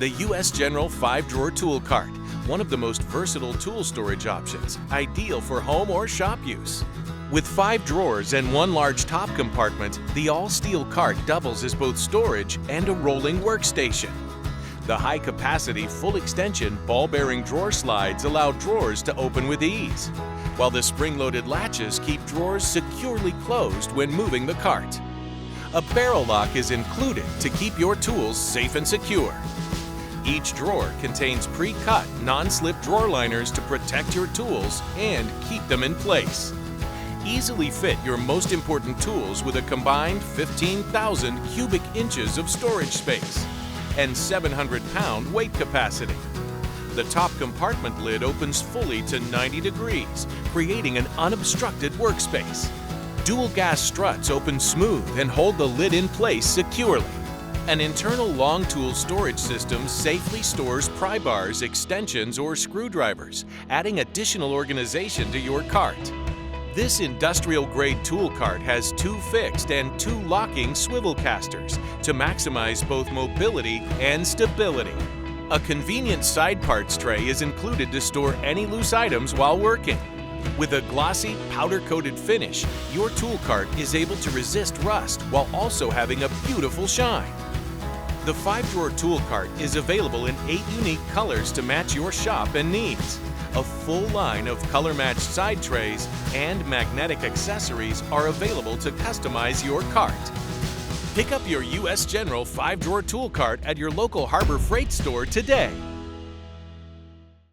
The U.S. General 5-Drawer Tool Cart, one of the most versatile tool storage options, ideal for home or shop use. With 5 drawers and one large top compartment, the all-steel cart doubles as both storage and a rolling workstation. The high-capacity, full-extension, ball-bearing drawer slides allow drawers to open with ease, while the spring-loaded latches keep drawers securely closed when moving the cart. A barrel lock is included to keep your tools safe and secure. Each drawer contains pre-cut, non-slip drawer liners to protect your tools and keep them in place. Easily fit your most important tools with a combined 15,000 cubic inches of storage space and 700-pound weight capacity. The top compartment lid opens fully to 90 degrees, creating an unobstructed workspace. Dual gas struts open smooth and hold the lid in place securely. An internal long tool storage system safely stores pry bars, extensions, or screwdrivers, adding additional organization to your cart. This industrial-grade tool cart has 2 fixed and 2 locking swivel casters to maximize both mobility and stability. A convenient side parts tray is included to store any loose items while working. With a glossy, powder-coated finish, your tool cart is able to resist rust while also having a beautiful shine. The 5-drawer tool cart is available in 8 unique colors to match your shop and needs. A full line of color-matched side trays and magnetic accessories are available to customize your cart. Pick up your U.S. General 5-Drawer Tool Cart at your local Harbor Freight store today.